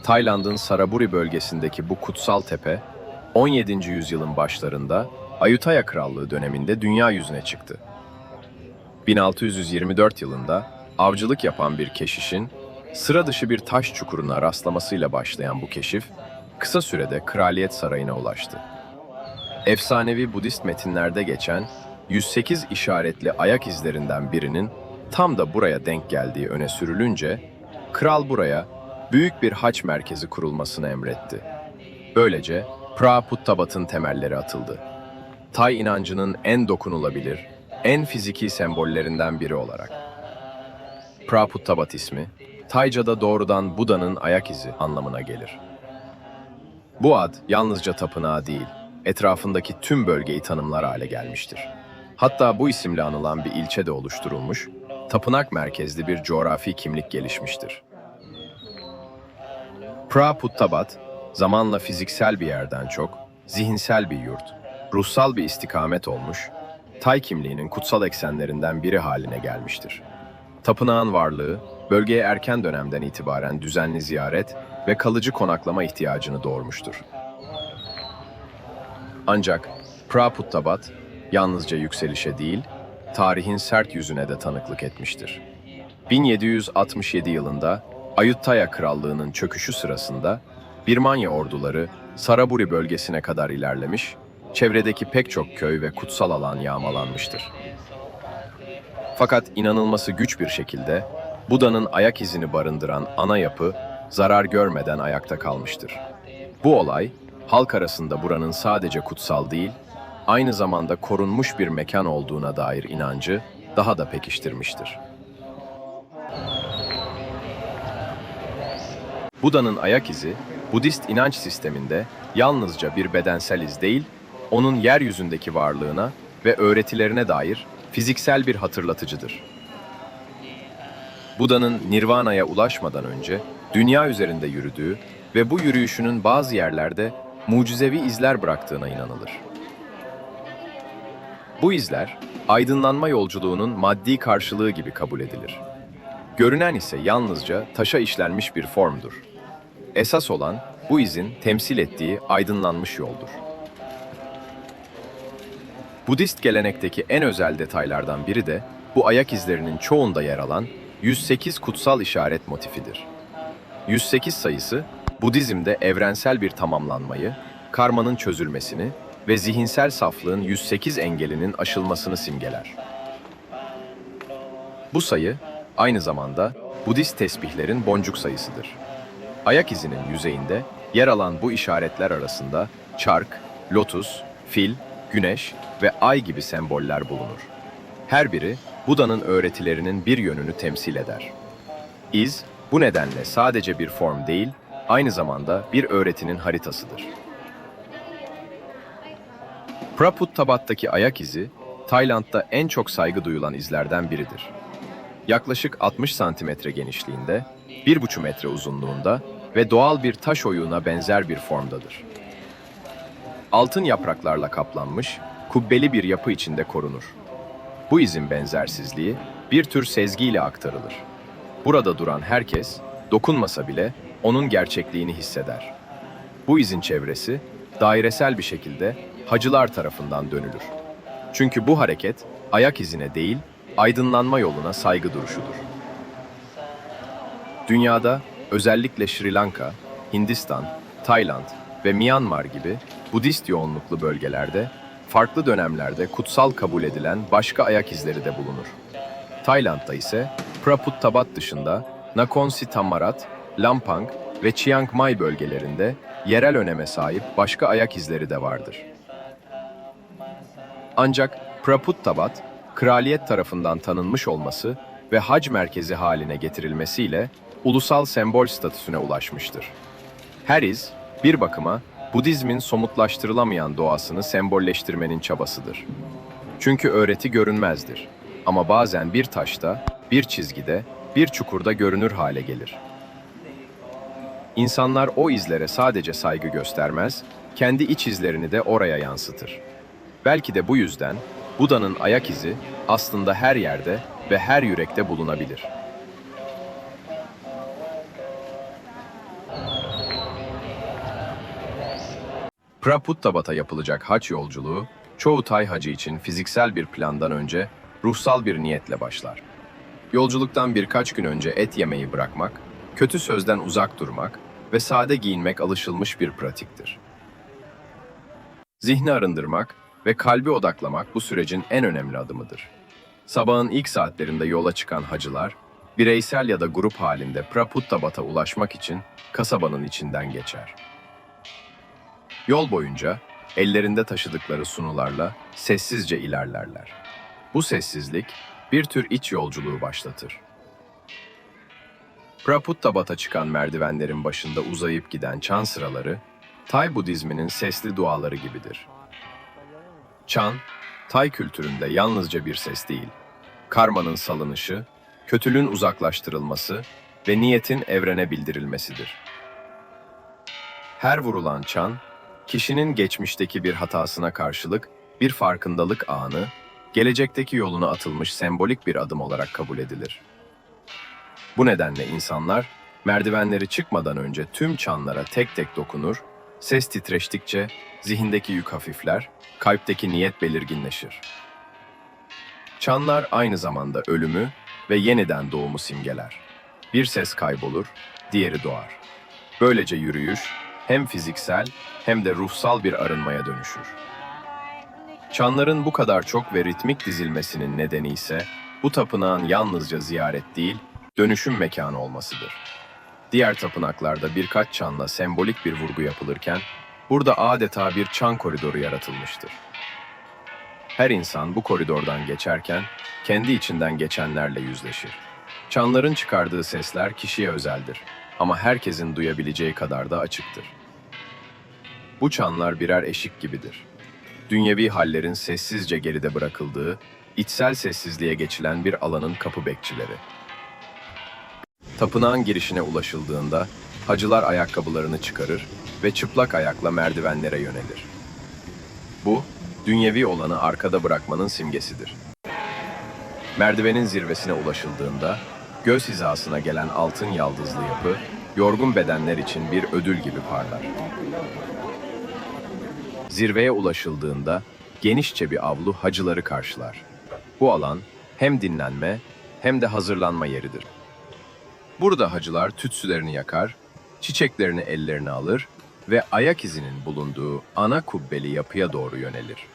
Tayland'ın Saraburi bölgesindeki bu kutsal tepe, 17. yüzyılın başlarında Ayutthaya Krallığı döneminde dünya yüzüne çıktı. 1624 yılında avcılık yapan bir keşişin sıra dışı bir taş çukuruna rastlamasıyla başlayan bu keşif, kısa sürede kraliyet sarayına ulaştı. Efsanevi Budist metinlerde geçen 108 işaretli ayak izlerinden birinin tam da buraya denk geldiği öne sürülünce, kral buraya büyük bir haç merkezi kurulmasını emretti. Böylece Phra Phuttabat'ın temelleri atıldı. Tay inancının en dokunulabilir, en fiziki sembollerinden biri olarak. Phra Phuttabat ismi, Tayca'da doğrudan Buda'nın ayak izi anlamına gelir. Bu ad yalnızca tapınağı değil, etrafındaki tüm bölgeyi tanımlar hale gelmiştir. Hatta bu isimle anılan bir ilçe de oluşturulmuş, tapınak merkezli bir coğrafi kimlik gelişmiştir. Phra Phuttabat, zamanla fiziksel bir yerden çok, zihinsel bir yurt, ruhsal bir istikamet olmuş, Tay kimliğinin kutsal eksenlerinden biri haline gelmiştir. Tapınağın varlığı, bölgeye erken dönemden itibaren düzenli ziyaret ve kalıcı konaklama ihtiyacını doğurmuştur. Ancak Phra Phuttabat, yalnızca yükselişe değil, tarihin sert yüzüne de tanıklık etmiştir. 1767 yılında Ayutthaya Krallığı'nın çöküşü sırasında Birmanya orduları Saraburi bölgesine kadar ilerlemiş, çevredeki pek çok köy ve kutsal alan yağmalanmıştır. Fakat inanılması güç bir şekilde Buda'nın ayak izini barındıran ana yapı zarar görmeden ayakta kalmıştır. Bu olay, halk arasında buranın sadece kutsal değil, aynı zamanda korunmuş bir mekan olduğuna dair inancı daha da pekiştirmiştir. Buda'nın ayak izi, Budist inanç sisteminde yalnızca bir bedensel iz değil, onun yeryüzündeki varlığına ve öğretilerine dair fiziksel bir hatırlatıcıdır. Buda'nın Nirvana'ya ulaşmadan önce dünya üzerinde yürüdüğü ve bu yürüyüşünün bazı yerlerde mucizevi izler bıraktığına inanılır. Bu izler, aydınlanma yolculuğunun maddi karşılığı gibi kabul edilir. Görünen ise yalnızca taşa işlenmiş bir formdur. Esas olan bu izin temsil ettiği aydınlanmış yoldur. Budist gelenekteki en özel detaylardan biri de bu ayak izlerinin çoğunda yer alan 108 kutsal işaret motifidir. 108 sayısı, Budizm'de evrensel bir tamamlanmayı, karmanın çözülmesini ve zihinsel saflığın 108 engelinin aşılmasını simgeler. Bu sayı, aynı zamanda Budist tesbihlerin boncuk sayısıdır. Ayak izinin yüzeyinde yer alan bu işaretler arasında çark, lotus, fil, güneş ve ay gibi semboller bulunur. Her biri Buda'nın öğretilerinin bir yönünü temsil eder. İz, bu nedenle sadece bir form değil, aynı zamanda bir öğretinin haritasıdır. Phra Phuttabat'taki ayak izi, Tayland'da en çok saygı duyulan izlerden biridir. Yaklaşık 60 santimetre genişliğinde, 1,5 metre uzunluğunda ve doğal bir taş oyuğuna benzer bir formdadır. Altın yapraklarla kaplanmış, kubbeli bir yapı içinde korunur. Bu izin benzersizliği bir tür sezgiyle aktarılır. Burada duran herkes, dokunmasa bile onun gerçekliğini hisseder. Bu izin çevresi, dairesel bir şekilde hacılar tarafından dönülür. Çünkü bu hareket, ayak izine değil, aydınlanma yoluna saygı duruşudur. Dünyada, özellikle Sri Lanka, Hindistan, Tayland ve Myanmar gibi Budist yoğunluklu bölgelerde, farklı dönemlerde kutsal kabul edilen başka ayak izleri de bulunur. Tayland'da ise Phra Phuttabat dışında Nakhon Si Thammarat, Lampang ve Chiang Mai bölgelerinde yerel öneme sahip başka ayak izleri de vardır. Ancak Phra Phuttabat, kraliyet tarafından tanınmış olması ve hac merkezi haline getirilmesiyle ulusal sembol statüsüne ulaşmıştır. Her iz, bir bakıma Budizmin somutlaştırılamayan doğasını sembolleştirmenin çabasıdır. Çünkü öğreti görünmezdir. Ama bazen bir taşta, bir çizgide, bir çukurda görünür hale gelir. İnsanlar o izlere sadece saygı göstermez, kendi iç izlerini de oraya yansıtır. Belki de bu yüzden Buda'nın ayak izi aslında her yerde ve her yürekte bulunabilir. Praputtabat'a yapılacak haç yolculuğu, çoğu Tay hacı için fiziksel bir plandan önce ruhsal bir niyetle başlar. Yolculuktan birkaç gün önce et yemeyi bırakmak, kötü sözden uzak durmak ve sade giyinmek alışılmış bir pratiktir. Zihni arındırmak ve kalbi odaklamak bu sürecin en önemli adımıdır. Sabahın ilk saatlerinde yola çıkan hacılar, bireysel ya da grup halinde Praputtabat'a ulaşmak için kasabanın içinden geçer. Yol boyunca ellerinde taşıdıkları sunularla sessizce ilerlerler. Bu sessizlik bir tür iç yolculuğu başlatır. Praputtabat'a çıkan merdivenlerin başında uzayıp giden çan sıraları, Tay Budizminin sesli duaları gibidir. Çan, Tay kültüründe yalnızca bir ses değil, karmanın salınışı, kötülüğün uzaklaştırılması ve niyetin evrene bildirilmesidir. Her vurulan çan, kişinin geçmişteki bir hatasına karşılık bir farkındalık anı, gelecekteki yoluna atılmış sembolik bir adım olarak kabul edilir. Bu nedenle insanlar, merdivenleri çıkmadan önce tüm çanlara tek tek dokunur, ses titreştikçe zihindeki yük hafifler, kalpteki niyet belirginleşir. Çanlar aynı zamanda ölümü ve yeniden doğumu simgeler. Bir ses kaybolur, diğeri doğar. Böylece yürüyüş hem fiziksel hem de ruhsal bir arınmaya dönüşür. Çanların bu kadar çok ve ritmik dizilmesinin nedeni ise bu tapınağın yalnızca ziyaret değil, dönüşüm mekanı olmasıdır. Diğer tapınaklarda birkaç çanla sembolik bir vurgu yapılırken, burada adeta bir çan koridoru yaratılmıştır. Her insan bu koridordan geçerken, kendi içinden geçenlerle yüzleşir. Çanların çıkardığı sesler kişiye özeldir ama herkesin duyabileceği kadar da açıktır. Bu çanlar birer eşik gibidir. Dünyevi hallerin sessizce geride bırakıldığı, içsel sessizliğe geçilen bir alanın kapı bekçileri. Tapınağın girişine ulaşıldığında, hacılar ayakkabılarını çıkarır ve çıplak ayakla merdivenlere yönelir. Bu, dünyevi olanı arkada bırakmanın simgesidir. Merdivenin zirvesine ulaşıldığında, göz hizasına gelen altın yaldızlı yapı, yorgun bedenler için bir ödül gibi parlar. Zirveye ulaşıldığında, genişçe bir avlu hacıları karşılar. Bu alan, hem dinlenme hem de hazırlanma yeridir. Burada hacılar tütsülerini yakar, çiçeklerini ellerine alır ve ayak izinin bulunduğu ana kubbeli yapıya doğru yönelir.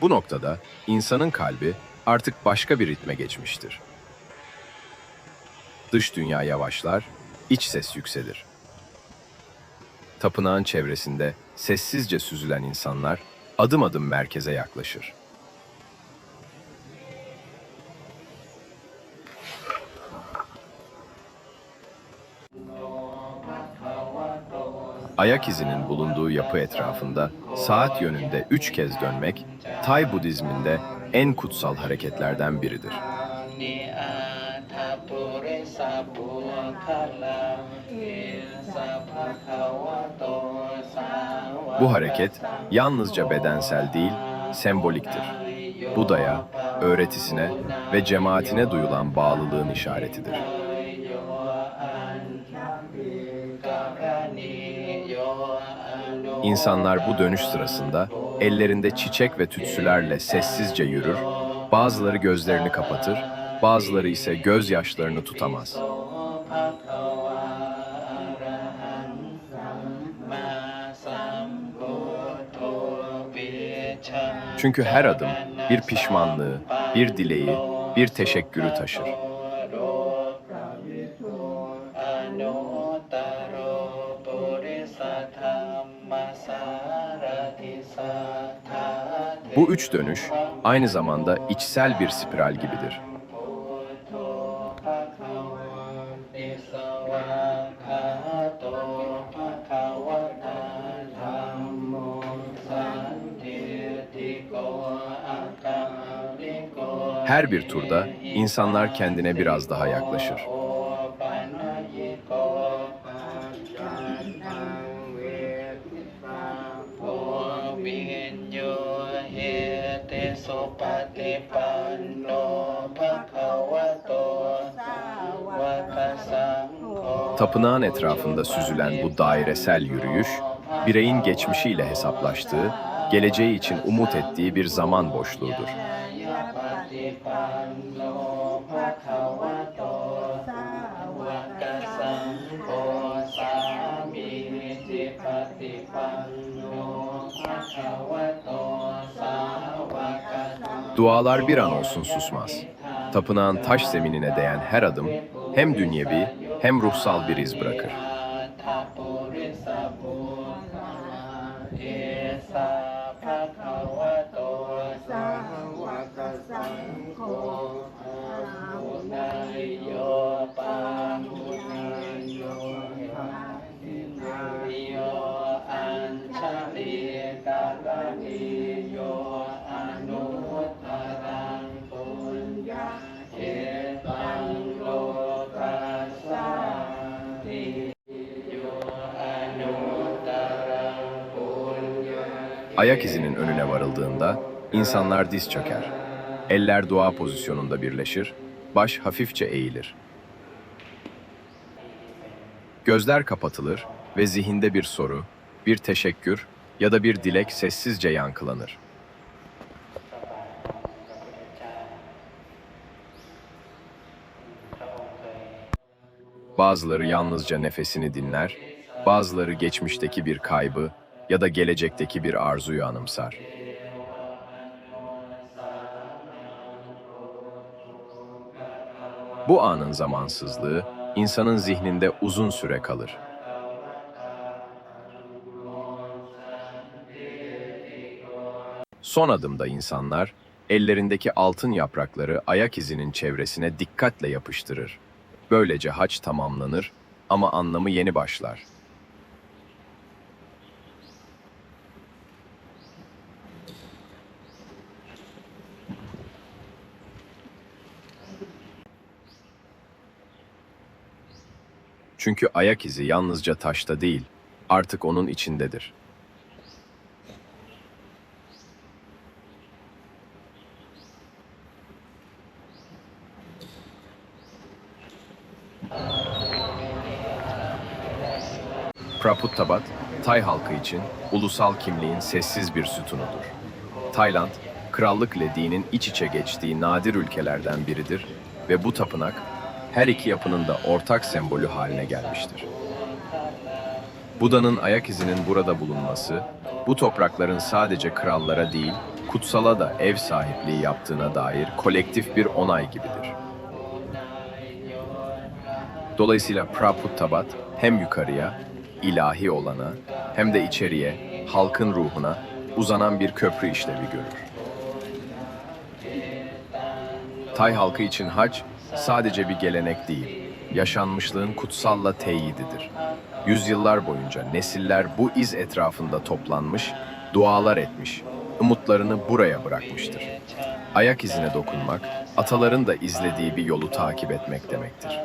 Bu noktada insanın kalbi artık başka bir ritme geçmiştir. Dış dünya yavaşlar, iç ses yükselir. Tapınağın çevresinde sessizce süzülen insanlar adım adım merkeze yaklaşır. Ayak izinin bulunduğu yapı etrafında saat yönünde 3 kez dönmek, Tay Budizminde en kutsal hareketlerden biridir. Bu hareket yalnızca bedensel değil, semboliktir. Buda'ya, öğretisine ve cemaatine duyulan bağlılığın işaretidir. İnsanlar bu dönüş sırasında ellerinde çiçek ve tütsülerle sessizce yürür, bazıları gözlerini kapatır, bazıları ise gözyaşlarını tutamaz. Çünkü her adım bir pişmanlığı, bir dileği, bir teşekkürü taşır. Bu üç dönüş aynı zamanda içsel bir spiral gibidir. Her bir turda insanlar kendine biraz daha yaklaşır. Tapınağın etrafında süzülen bu dairesel yürüyüş, bireyin geçmişiyle hesaplaştığı, geleceği için umut ettiği bir zaman boşluğudur. Dualar bir an olsun susmaz. Tapınağın taş zeminine değen her adım hem dünyevi hem ruhsal bir iz bırakır. Ayak izinin önüne varıldığında insanlar diz çöker. Eller dua pozisyonunda birleşir, baş hafifçe eğilir. Gözler kapatılır ve zihinde bir soru, bir teşekkür ya da bir dilek sessizce yankılanır. Bazıları yalnızca nefesini dinler, bazıları geçmişteki bir kaybı ya da gelecekteki bir arzuyu anımsar. Bu anın zamansızlığı insanın zihninde uzun süre kalır. Son adımda insanlar ellerindeki altın yaprakları ayak izinin çevresine dikkatle yapıştırır. Böylece hac tamamlanır ama anlamı yeni başlar. Çünkü ayak izi yalnızca taşta değil, artık onun içindedir. Praputtabat, Tay halkı için ulusal kimliğin sessiz bir sütunudur. Tayland, krallık ile dinin iç içe geçtiği nadir ülkelerden biridir ve bu tapınak her iki yapının da ortak sembolü haline gelmiştir. Buda'nın ayak izinin burada bulunması, bu toprakların sadece krallara değil, kutsala da ev sahipliği yaptığına dair kolektif bir onay gibidir. Dolayısıyla Praputtabat hem yukarıya, ilahi olana, hem de içeriye, halkın ruhuna uzanan bir köprü işlevi görür. Tay halkı için hac sadece bir gelenek değil, yaşanmışlığın kutsalla teyididir. Yüzyıllar boyunca nesiller bu iz etrafında toplanmış, dualar etmiş, umutlarını buraya bırakmıştır. Ayak izine dokunmak, ataların da izlediği bir yolu takip etmek demektir.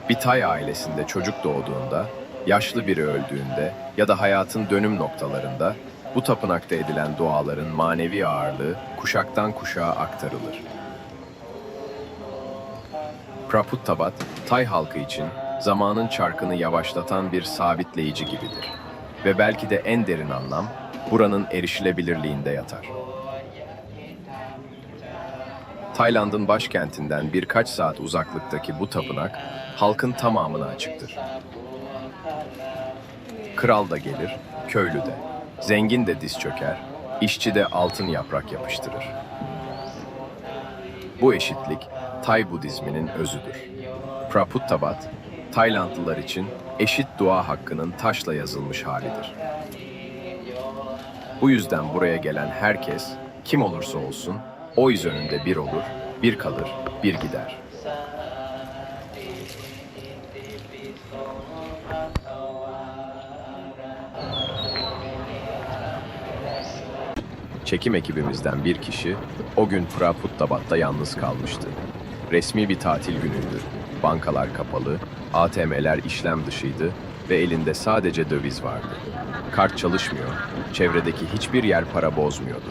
Bir Tay ailesinde çocuk doğduğunda, yaşlı biri öldüğünde ya da hayatın dönüm noktalarında bu tapınakta edilen duaların manevi ağırlığı kuşaktan kuşağa aktarılır. Praputtabat, Tay halkı için zamanın çarkını yavaşlatan bir sabitleyici gibidir. Ve belki de en derin anlam buranın erişilebilirliğinde yatar. Tayland'ın başkentinden birkaç saat uzaklıktaki bu tapınak, halkın tamamına açıktır. Kral da gelir, köylü de, zengin de diz çöker, işçi de altın yaprak yapıştırır. Bu eşitlik, Tay Budizminin özüdür. Praputtabat, Taylandlılar için eşit dua hakkının taşla yazılmış halidir. Bu yüzden buraya gelen herkes, kim olursa olsun, o iz önünde bir olur, bir kalır, bir gider. Çekim ekibimizden bir kişi o gün Praputtabat'ta yalnız kalmıştı. Resmi bir tatil günüydü. Bankalar kapalı, ATM'ler işlem dışıydı ve elinde sadece döviz vardı. Kart çalışmıyor, çevredeki hiçbir yer para bozmuyordu.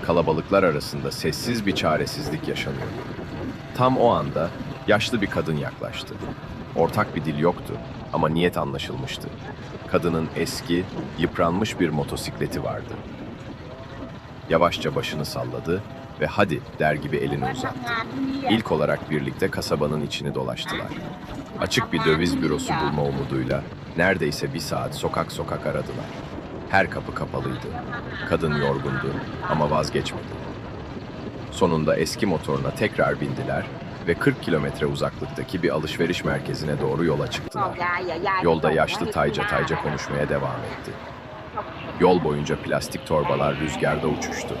Kalabalıklar arasında sessiz bir çaresizlik yaşanıyordu. Tam o anda yaşlı bir kadın yaklaştı. Ortak bir dil yoktu ama niyet anlaşılmıştı. Kadının eski, yıpranmış bir motosikleti vardı. Yavaşça başını salladı ve "hadi" der gibi elini uzattı. İlk olarak birlikte kasabanın içini dolaştılar. Açık bir döviz bürosu bulma umuduyla neredeyse bir saat sokak sokak aradılar. Her kapı kapalıydı. Kadın yorgundu ama vazgeçmedi. Sonunda eski motoruna tekrar bindiler ve 40 kilometre uzaklıktaki bir alışveriş merkezine doğru yola çıktılar. Yolda yaşlı tayca tayca konuşmaya devam etti. Yol boyunca plastik torbalar rüzgarda uçuştu.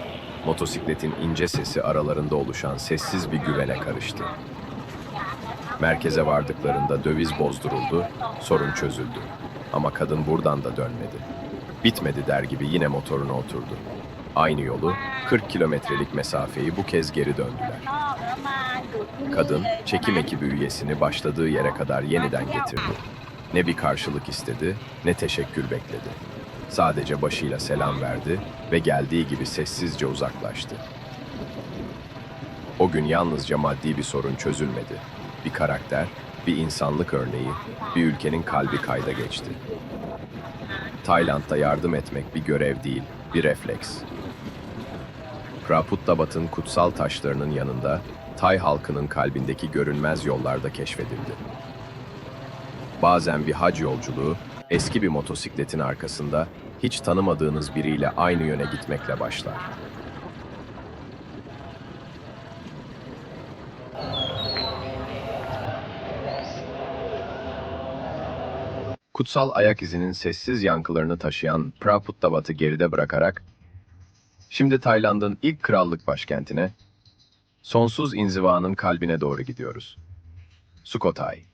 Motosikletin ince sesi aralarında oluşan sessiz bir güvene karıştı. Merkeze vardıklarında döviz bozduruldu, sorun çözüldü. Ama kadın buradan da dönmedi. Bitmedi der gibi yine motoruna oturdu. Aynı yolu, 40 kilometrelik mesafeyi bu kez geri döndüler. Kadın, çekim ekibi üyesini başladığı yere kadar yeniden getirdi. Ne bir karşılık istedi, ne teşekkür bekledi. Sadece başıyla selam verdi ve geldiği gibi sessizce uzaklaştı. O gün yalnızca maddi bir sorun çözülmedi. Bir karakter, bir insanlık örneği, bir ülkenin kalbi kayda geçti. Tayland'da yardım etmek bir görev değil, bir refleks. Praputtabat'ın kutsal taşlarının yanında, Tay halkının kalbindeki görünmez yollarda keşfedildi. Bazen bir hac yolculuğu, eski bir motosikletin arkasında, hiç tanımadığınız biriyle aynı yöne gitmekle başlar. Kutsal ayak izinin sessiz yankılarını taşıyan Praputtabat'ı geride bırakarak, şimdi Tayland'ın ilk krallık başkentine, sonsuz inzivanın kalbine doğru gidiyoruz. Sukhothai.